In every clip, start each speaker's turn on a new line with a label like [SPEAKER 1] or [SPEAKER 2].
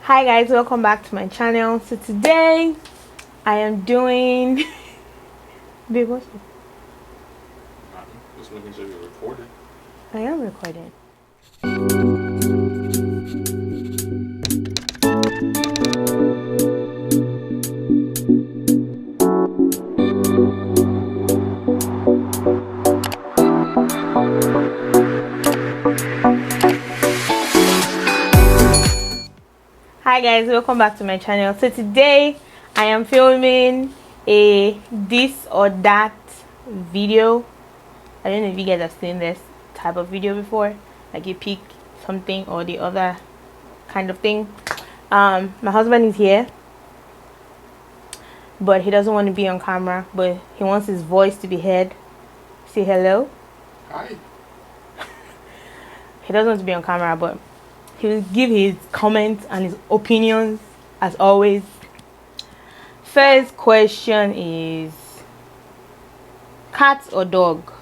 [SPEAKER 1] Hi guys, welcome back to my channel. So today I am doing babe, what's it?
[SPEAKER 2] Just making sure you're recording.
[SPEAKER 1] I am recording. Hi guys, welcome back to my channel. So today I am filming a this or that video. I don't know if you guys have seen this type of video before, like you pick something or the other kind of thing. My husband is here, but he doesn't want to be on camera, but he wants his voice to be heard. Say hello.
[SPEAKER 2] Hi.
[SPEAKER 1] He doesn't want to be on camera, but he will give his comments and his opinions as always. First question is cat or dog?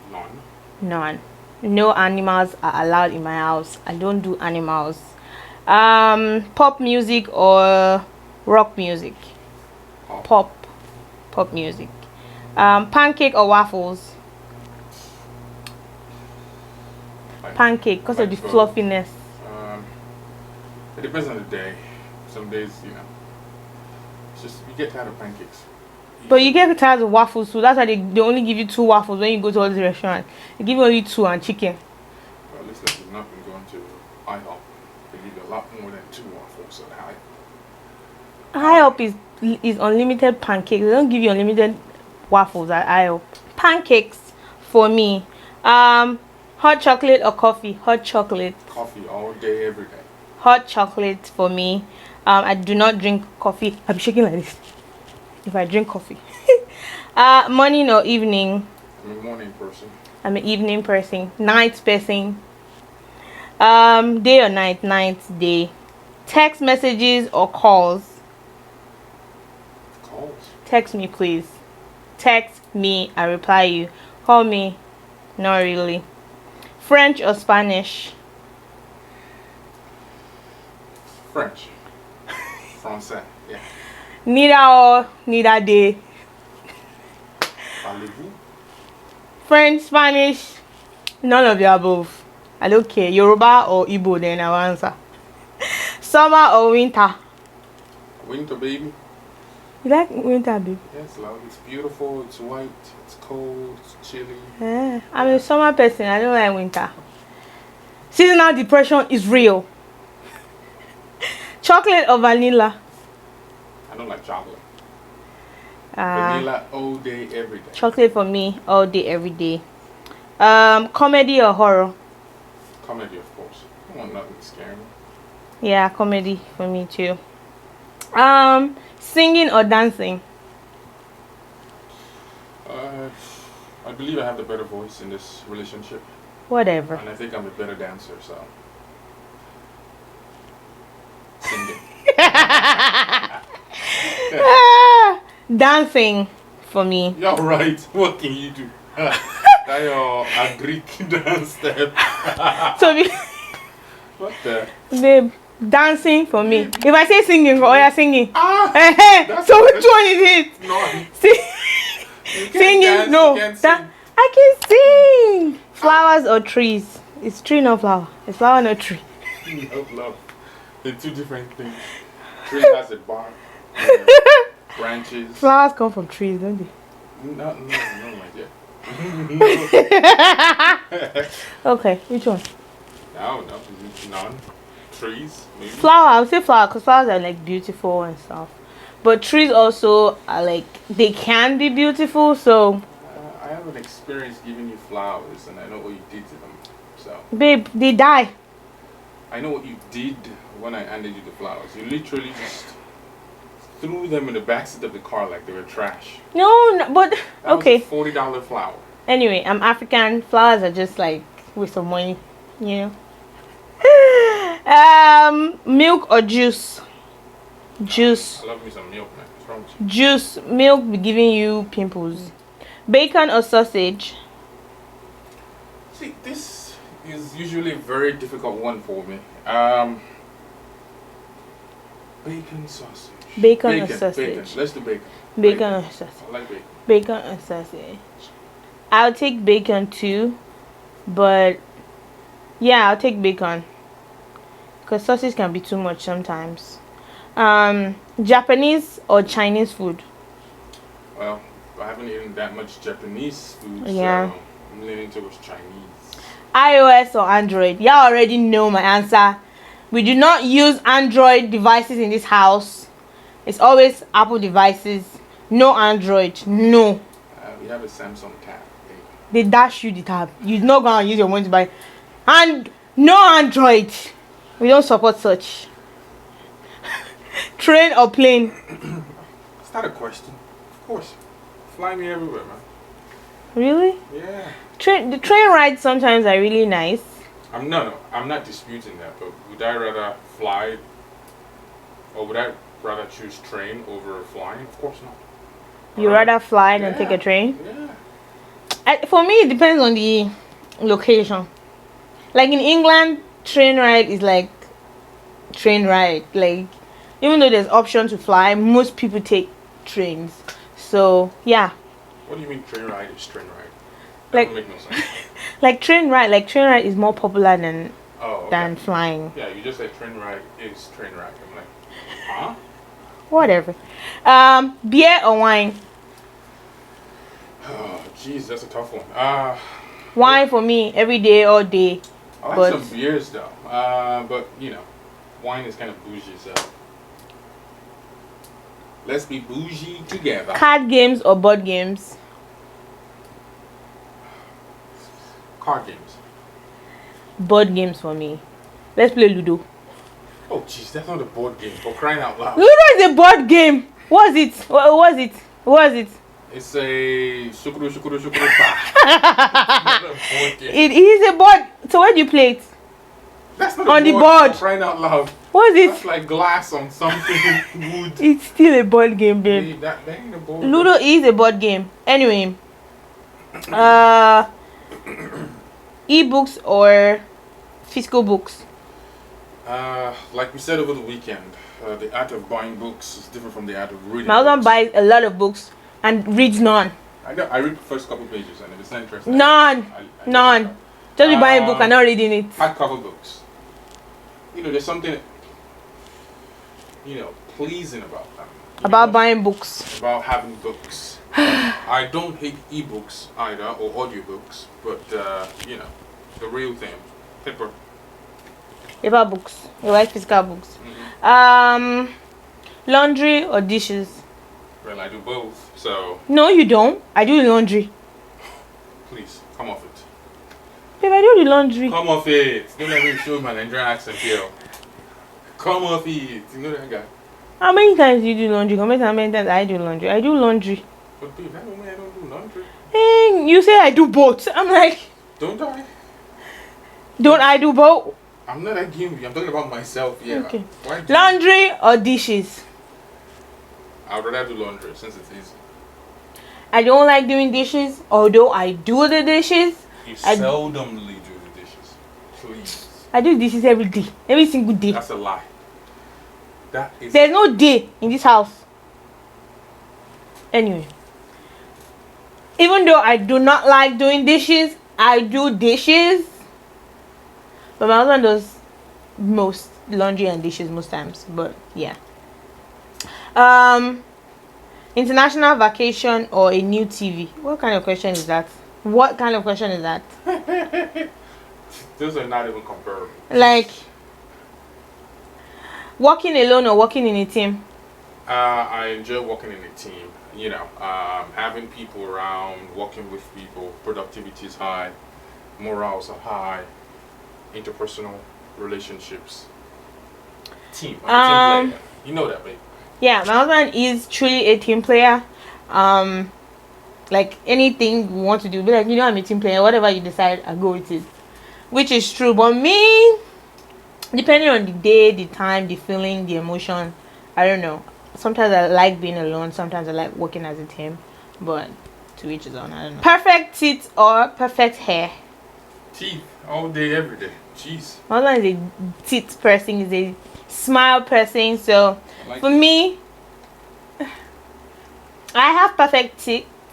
[SPEAKER 2] None.
[SPEAKER 1] None. No animals are allowed in my house. I don't do animals. Pop music or rock music? Pop music. Pancake or waffles? Pancake because of the fluffiness.
[SPEAKER 2] It depends on the day. Some days, it's just you get tired of pancakes.
[SPEAKER 1] But you get tired of waffles, so that's why they only give you 2 waffles when you go to all the restaurant. They give you only 2 and chicken.
[SPEAKER 2] Well, at least if you've not been going to IHOP, they give you a lot more than 2 waffles at
[SPEAKER 1] IHOP is unlimited pancakes. They don't give you unlimited waffles at IHOP. Pancakes for me. Hot chocolate or coffee? Hot chocolate.
[SPEAKER 2] Coffee all day, every day.
[SPEAKER 1] Hot chocolate for me. I do not drink coffee. I'll be shaking like this if I drink coffee. Morning or evening?
[SPEAKER 2] I'm a morning person.
[SPEAKER 1] I'm an evening person. Night person. Day or night? Night, day. Text messages or calls?
[SPEAKER 2] Calls.
[SPEAKER 1] Text me, please. Text me, I reply you. Call me, not really. French or Spanish?
[SPEAKER 2] French. Français. Yeah.
[SPEAKER 1] Neither or, neither day.
[SPEAKER 2] Parlez-vous?
[SPEAKER 1] French, Spanish, none of the above. I don't care. Yoruba or Igbo, then I'll answer. Summer or winter?
[SPEAKER 2] Winter, baby.
[SPEAKER 1] You like winter, babe?
[SPEAKER 2] Yes, love. It's beautiful. It's white. It's cold. It's chilly.
[SPEAKER 1] Yeah, I'm a summer person. I don't like winter. Seasonal depression is real. Chocolate or vanilla?
[SPEAKER 2] I don't like chocolate. Vanilla all day, every day.
[SPEAKER 1] Chocolate for me, all day, every day. Comedy or horror?
[SPEAKER 2] Comedy, of course. I don't want nothing to scare me.
[SPEAKER 1] Yeah, comedy for me too. Singing or dancing?
[SPEAKER 2] I believe I have the better voice in this relationship.
[SPEAKER 1] Whatever.
[SPEAKER 2] And I think I'm a better dancer, so. Singing.
[SPEAKER 1] Dancing for me.
[SPEAKER 2] You're right. What can you do? That your a Greek dance step.
[SPEAKER 1] So,
[SPEAKER 2] What the?
[SPEAKER 1] babe, dancing for me. If I say singing, oh yeah, singing. So which one is it?
[SPEAKER 2] None.
[SPEAKER 1] Singing?
[SPEAKER 2] Dance,
[SPEAKER 1] No.
[SPEAKER 2] you can't sing.
[SPEAKER 1] I can sing. Flowers or trees? It's tree, not flower. It's flower, not tree.
[SPEAKER 2] No, love. They're 2 different things. Tree has a bark, branches.
[SPEAKER 1] Flowers come from trees, don't they?
[SPEAKER 2] No, my dear.
[SPEAKER 1] Okay, which one?
[SPEAKER 2] No, none. Trees, maybe.
[SPEAKER 1] Flower. I would say flower because flowers are like beautiful and stuff. But trees also are like, they can be beautiful, so.
[SPEAKER 2] I have an experience giving you flowers, and I know what you did to them. So.
[SPEAKER 1] Babe, they die.
[SPEAKER 2] I know what you did when I handed you the flowers. You literally just threw them in the backseat of the car like they were trash.
[SPEAKER 1] No, but
[SPEAKER 2] That
[SPEAKER 1] okay.
[SPEAKER 2] was a $40 flower.
[SPEAKER 1] Anyway, I'm African. Flowers are just like with some money, you know. Milk or juice? Juice.
[SPEAKER 2] I love me some milk, man. What's wrong with you?
[SPEAKER 1] Juice. Milk be giving you pimples. Bacon or sausage?
[SPEAKER 2] See, this is usually a very difficult one for me. Bacon sausage.
[SPEAKER 1] Bacon or sausage?
[SPEAKER 2] Bacon. Let's do bacon.
[SPEAKER 1] Bacon or sausage?
[SPEAKER 2] I like bacon.
[SPEAKER 1] Bacon or sausage? I'll take bacon too, but yeah, I'll take bacon because sausage can be too much sometimes. Japanese or Chinese food?
[SPEAKER 2] Well, I haven't eaten that much Japanese food,
[SPEAKER 1] Yeah.
[SPEAKER 2] so I'm leaning towards Chinese.
[SPEAKER 1] iOS or Android? Y'all already know my answer. We do not use Android devices in this house. It's always Apple devices. No Android. No.
[SPEAKER 2] We have a Samsung tab.
[SPEAKER 1] They dash you the tab. You're not gonna use your money to buy. And no Android. We don't support such. Train or plane?
[SPEAKER 2] Is that a question? Of course. Fly me everywhere, man.
[SPEAKER 1] Really?
[SPEAKER 2] Yeah.
[SPEAKER 1] The train rides sometimes are really nice.
[SPEAKER 2] I'm not disputing that, but would I rather fly, or would I rather choose train over flying? Of course not.
[SPEAKER 1] You rather fly than take a train?
[SPEAKER 2] Yeah.
[SPEAKER 1] For me, it depends on the location. Like in England, train ride is like train ride. Like even though there's option to fly, most people take trains. So yeah.
[SPEAKER 2] What do you mean train ride is train ride?
[SPEAKER 1] Like,
[SPEAKER 2] that doesn't make no sense.
[SPEAKER 1] like train ride is more popular than than flying.
[SPEAKER 2] Yeah, you just said train ride is train ride. I'm like, huh?
[SPEAKER 1] Whatever. Beer or wine?
[SPEAKER 2] Oh, jeez, that's a tough one.
[SPEAKER 1] Wine for me every day, all day.
[SPEAKER 2] I like some beers though. But you know, wine is kind of bougie, so let's be bougie together.
[SPEAKER 1] Card games or board games?
[SPEAKER 2] Card games.
[SPEAKER 1] Board games for me. Let's play Ludo.
[SPEAKER 2] Oh, jeez, that's not a board game. For crying out loud.
[SPEAKER 1] Ludo is a board game. What's it? What was it? What was it?
[SPEAKER 2] It's a shukuru pa.
[SPEAKER 1] It is a board. So where do you play it?
[SPEAKER 2] That's not
[SPEAKER 1] on
[SPEAKER 2] a
[SPEAKER 1] the
[SPEAKER 2] board.
[SPEAKER 1] board.
[SPEAKER 2] For crying out loud.
[SPEAKER 1] What is
[SPEAKER 2] That's
[SPEAKER 1] it?
[SPEAKER 2] like glass on something wood.
[SPEAKER 1] It's still a board game, babe.
[SPEAKER 2] That ain't a board.
[SPEAKER 1] Ludo is a board game. Anyway, e-books or physical books?
[SPEAKER 2] Like we said over the weekend, the art of buying books is different from the art of reading.
[SPEAKER 1] My husband
[SPEAKER 2] books.
[SPEAKER 1] buys a lot of books and reads none.
[SPEAKER 2] I know. I read the first couple pages, and if it's not interesting,
[SPEAKER 1] None.
[SPEAKER 2] I
[SPEAKER 1] None. Just be buying a book and not reading it.
[SPEAKER 2] Hardcover books. You know, there's something, pleasing about them.
[SPEAKER 1] About buying books.
[SPEAKER 2] About having books. I don't hate ebooks either, or audiobooks, but the real thing, paper.
[SPEAKER 1] Paper books. You like physical books.
[SPEAKER 2] Mm-hmm.
[SPEAKER 1] Laundry or dishes?
[SPEAKER 2] Well, I do both, so
[SPEAKER 1] No, you don't. I do laundry.
[SPEAKER 2] please come off it.
[SPEAKER 1] Babe, I do the laundry.
[SPEAKER 2] Come off it. Don't let me show my Nigerian accent here. Come off it. You know that guy.
[SPEAKER 1] How many times do you do laundry? How many times I do laundry? I do laundry.
[SPEAKER 2] But babe, that don't mean I don't do laundry.
[SPEAKER 1] Hey, you say I do both. I'm like,
[SPEAKER 2] Don't I?
[SPEAKER 1] don't I do both?
[SPEAKER 2] I'm not arguing. I'm talking about myself. Yeah.
[SPEAKER 1] Okay.
[SPEAKER 2] Why do
[SPEAKER 1] Laundry or dishes?
[SPEAKER 2] I'd rather do laundry since it's easy.
[SPEAKER 1] I don't like doing dishes, although I do the dishes.
[SPEAKER 2] You seldomly do the dishes. Please.
[SPEAKER 1] I do dishes every day, every single day.
[SPEAKER 2] That's a lie. That is.
[SPEAKER 1] There's no day in this house. Anyway, even though I do not like doing dishes, I do dishes. But my husband does most laundry and dishes most times. But yeah. International vacation or a new TV? What kind of question is that? What kind of question is that?
[SPEAKER 2] Those are not even comparable.
[SPEAKER 1] Like working alone or working in a team?
[SPEAKER 2] I enjoy working in a team. Having people around, working with people, productivity is high, morals are high, interpersonal relationships. Team. I'm a team player. You know that, babe.
[SPEAKER 1] Yeah, my husband is truly a team player. Like anything we want to do, be like, I'm a team player. Whatever you decide, I go with it. Which is true. But me, depending on the day, the time, the feeling, the emotion, I don't know. Sometimes I like being alone. Sometimes I like working as a team. But to each his own. I don't know. Perfect teeth or perfect hair?
[SPEAKER 2] Teeth all day, every day. Jeez.
[SPEAKER 1] My husband is a teeth person. He's a smile person. So
[SPEAKER 2] Like
[SPEAKER 1] For me, I have perfect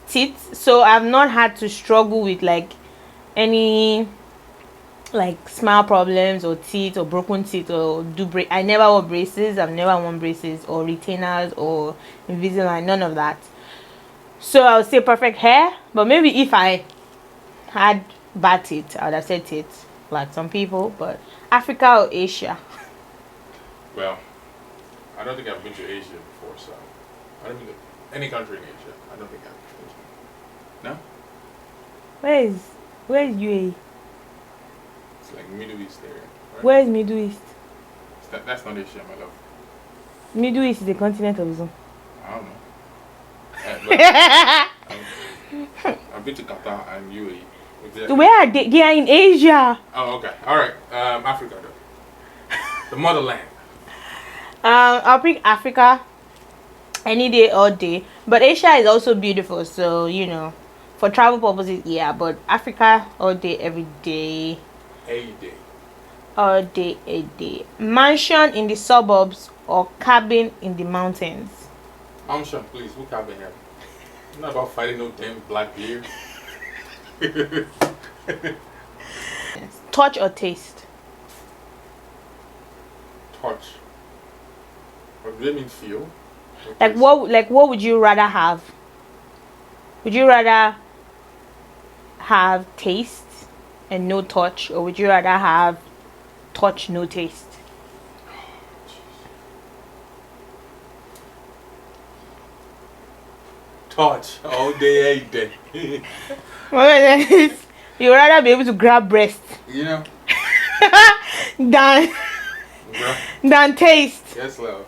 [SPEAKER 1] teeth, so I've not had to struggle with like any like smile problems or teeth or broken teeth or I never wore braces. I've never worn braces or retainers or Invisalign, none of that. So I would say perfect hair, but maybe if I had bad teeth, I would have said teeth like some people. But Africa or Asia?
[SPEAKER 2] well, I don't think I've been to Asia before, so I don't think any country in Asia. I don't think I've been to. No,
[SPEAKER 1] Where is UAE?
[SPEAKER 2] it's like Middle East area. Right?
[SPEAKER 1] Where is Middle East?
[SPEAKER 2] That's not Asia, my love.
[SPEAKER 1] Middle East is a continent of its own.
[SPEAKER 2] I don't know. I've been to Qatar and UAE. Exactly.
[SPEAKER 1] Where are they? They are in Asia.
[SPEAKER 2] Oh, okay. All right. Africa, though. The motherland.
[SPEAKER 1] I'll pick Africa any day, all day. But Asia is also beautiful, so for travel purposes, yeah. But Africa all day, every day.
[SPEAKER 2] A day.
[SPEAKER 1] All day, a day. Mansion in the suburbs or cabin in the mountains?
[SPEAKER 2] Mansion, please. Who can be here? I'm not about fighting no damn black beard.
[SPEAKER 1] Touch or taste?
[SPEAKER 2] Touch. What do you mean feel?
[SPEAKER 1] What would you rather have? Would you rather have taste and no touch, or would you rather have touch, no taste?
[SPEAKER 2] Touch all day, every day.
[SPEAKER 1] You rather be able to grab breast
[SPEAKER 2] You know?
[SPEAKER 1] than than taste.
[SPEAKER 2] Yes, love.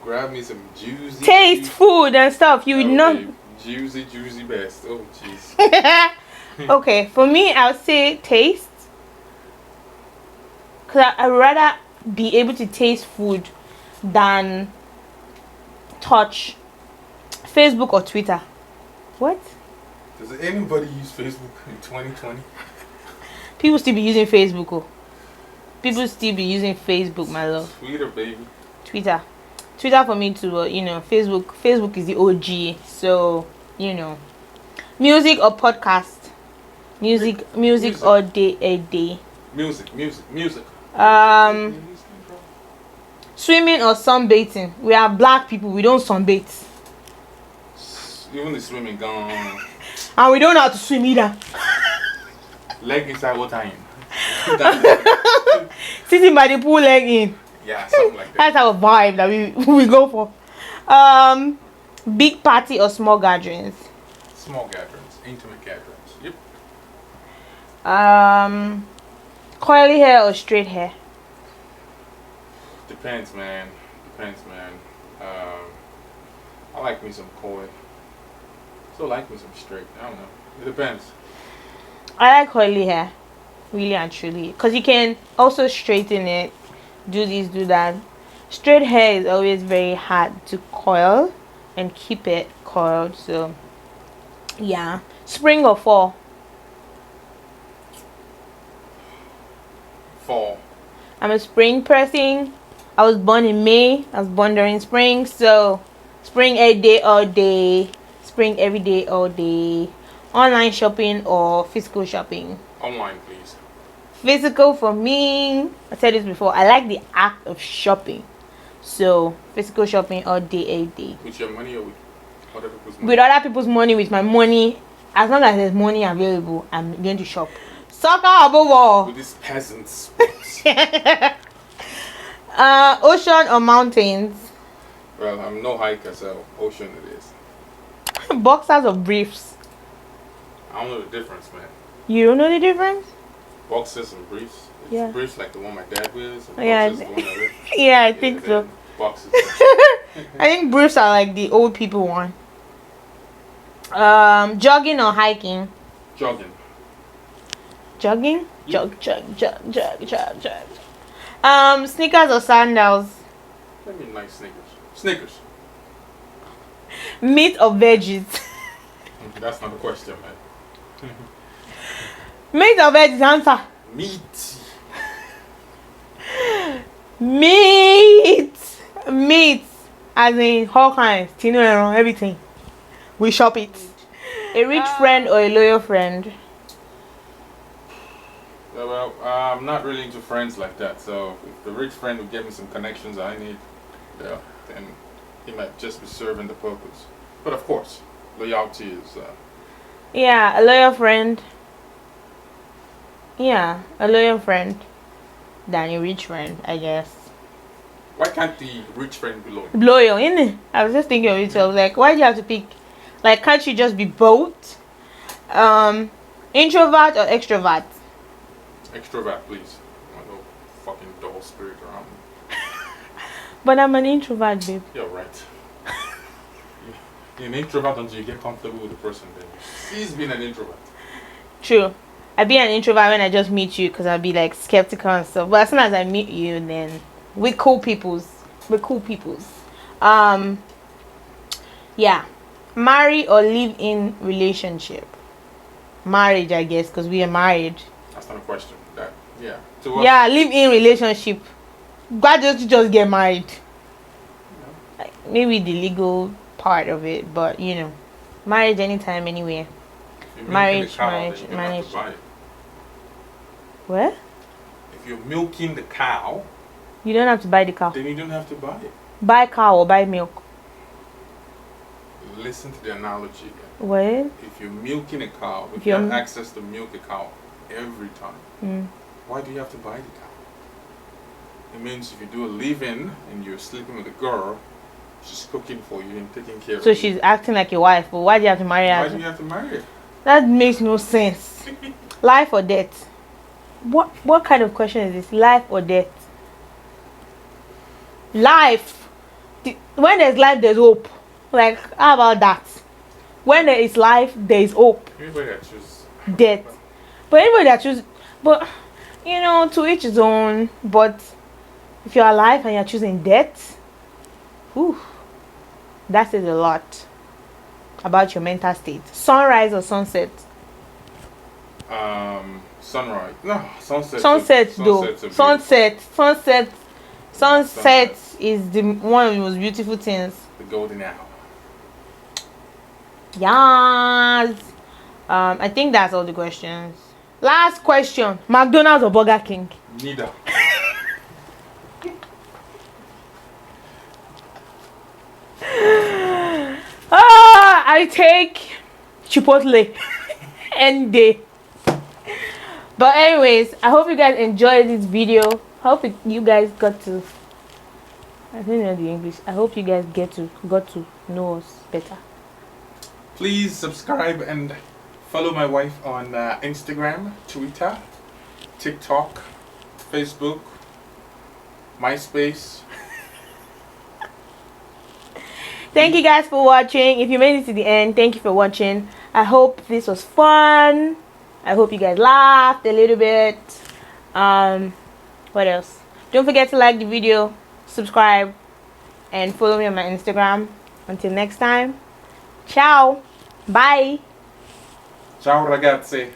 [SPEAKER 2] Grab me some juicy.
[SPEAKER 1] Taste food and stuff. You would not.
[SPEAKER 2] babe. Juicy best. Oh, jeez.
[SPEAKER 1] Okay, for me, I would say taste. Cause I'd rather be able to taste food than touch Facebook or Twitter. What?
[SPEAKER 2] Does anybody use Facebook in 2020?
[SPEAKER 1] People still be using Facebook. Oh. People still be using Facebook, my love.
[SPEAKER 2] Twitter, baby.
[SPEAKER 1] Twitter for me too. But Facebook is the OG. So music or podcast. Music all day, a day.
[SPEAKER 2] Music.
[SPEAKER 1] Swimming or sunbathing. We are black people. We don't sunbathe.
[SPEAKER 2] Even the swimming gone.
[SPEAKER 1] And we don't know how to swim either.
[SPEAKER 2] Leg inside water in.
[SPEAKER 1] Sitting by the pool, leg in.
[SPEAKER 2] Yeah, something like that.
[SPEAKER 1] That's our vibe that we go for. Big party or small gatherings.
[SPEAKER 2] Small gatherings, intimate gatherings. Yep.
[SPEAKER 1] Curly hair or straight hair.
[SPEAKER 2] Depends, man. I like me some coy. Still like me some straight. I don't know. It depends.
[SPEAKER 1] I like curly hair, really and truly, because you can also straighten it, do this, do that. Straight hair is always very hard to coil and keep it coiled. So yeah. Spring or fall?
[SPEAKER 2] Fall.
[SPEAKER 1] I'm a spring person. I was born in May. I was born during spring, so spring every day, all day. Spring every day, all day. Online shopping or physical shopping?
[SPEAKER 2] Online, please.
[SPEAKER 1] Physical for me. I said this before. I like the act of shopping. So physical shopping all day, every day.
[SPEAKER 2] With your money or with other people's money?
[SPEAKER 1] With other people's money, with my money. As long as there's money available, I'm going to shop. Soccer above all.
[SPEAKER 2] With these peasants.
[SPEAKER 1] Ocean or mountains?
[SPEAKER 2] Well, I'm no hiker, so ocean it is.
[SPEAKER 1] Boxers or briefs?
[SPEAKER 2] I don't know the difference, man.
[SPEAKER 1] You don't know the difference?
[SPEAKER 2] Boxers and briefs. Is
[SPEAKER 1] Yeah.
[SPEAKER 2] briefs like the one my dad wears? And
[SPEAKER 1] Yeah.
[SPEAKER 2] boxers the one I wear?
[SPEAKER 1] Yeah, I think so.
[SPEAKER 2] Boxers.
[SPEAKER 1] I think briefs are like the old people one. Jogging or hiking?
[SPEAKER 2] Jogging.
[SPEAKER 1] Jogging?
[SPEAKER 2] Yeah.
[SPEAKER 1] Jog. Sneakers or sandals?
[SPEAKER 2] I mean, like sneakers. Sneakers.
[SPEAKER 1] Meat or veggies?
[SPEAKER 2] That's not a question, man.
[SPEAKER 1] Meat or veggies? Answer.
[SPEAKER 2] Meat.
[SPEAKER 1] Meat. As in all kinds, tino and everything. We shop it. A rich friend or a loyal friend?
[SPEAKER 2] Well, I'm not really into friends like that. So if the rich friend will give me some connections I need, yeah, then he might just be serving the purpose. But of course, loyalty is.
[SPEAKER 1] Yeah, a loyal friend. Yeah, a loyal friend than a rich friend, I guess.
[SPEAKER 2] Why can't the rich friend be loyal?
[SPEAKER 1] Loyal, innit? I was just thinking of it. So I was like, why do you have to pick? Like, can't you just be both? Introvert or extrovert?
[SPEAKER 2] Extrovert, please. I want no fucking dull spirit around me.
[SPEAKER 1] But I'm an introvert, babe.
[SPEAKER 2] You're right. You're an introvert until you get comfortable with the person. Then she's been an introvert.
[SPEAKER 1] True. I'd be an introvert when I just meet you because I'd be like skeptical and stuff. But as soon as I meet you, then we're cool peoples. We're cool peoples. Yeah. Marry or live in relationship? Marriage, I guess, because we are married.
[SPEAKER 2] That's not a question. That yeah.
[SPEAKER 1] Yeah, live in relationship. Why don't you just get married? Like, maybe the legal part of it, but you know, marriage anytime, anywhere. Marriage. What?
[SPEAKER 2] If you're milking the cow,
[SPEAKER 1] you don't have to buy the cow.
[SPEAKER 2] Then you don't have to buy it.
[SPEAKER 1] Buy cow or buy milk.
[SPEAKER 2] Listen to the analogy.
[SPEAKER 1] What?
[SPEAKER 2] If you're milking a cow, if you have access to milk a cow every time, why do you have to buy the cow? It means if you do a live-in and you're sleeping with a girl, she's cooking for you and taking care of you.
[SPEAKER 1] So she's acting like your wife, but why do you have to marry her?
[SPEAKER 2] Why do you have to marry her?
[SPEAKER 1] That makes no sense. Life or death? What kind of question is this? Life or death? Life. When there's life, there's hope. Like, how about that? When there is life, there is hope.
[SPEAKER 2] Anybody that chooses
[SPEAKER 1] death. But anybody that chooses, but you know, to each his own. But if you're alive and you're choosing death, whew, that says a lot about your mental state. Sunrise or sunset?
[SPEAKER 2] Sunrise. No, sunset.
[SPEAKER 1] Sunset though. Sunset is the one of the most beautiful things.
[SPEAKER 2] The golden hour.
[SPEAKER 1] Yes. I think that's all the questions. Last question: McDonald's or Burger King?
[SPEAKER 2] Neither.
[SPEAKER 1] I take Chipotle any day. But anyways, I hope you guys enjoyed this video. Hope you guys got to, I don't know the English. I hope you guys got to know us better.
[SPEAKER 2] Please subscribe and follow my wife on Instagram, Twitter, TikTok, Facebook, MySpace.
[SPEAKER 1] Thank you guys for watching. If you made it to the end, thank you for watching. I hope this was fun. I hope you guys laughed a little bit. What else? Don't forget to like the video, subscribe, and follow me on my Instagram. Until next time, ciao. Bye.
[SPEAKER 2] Ciao ragazzi.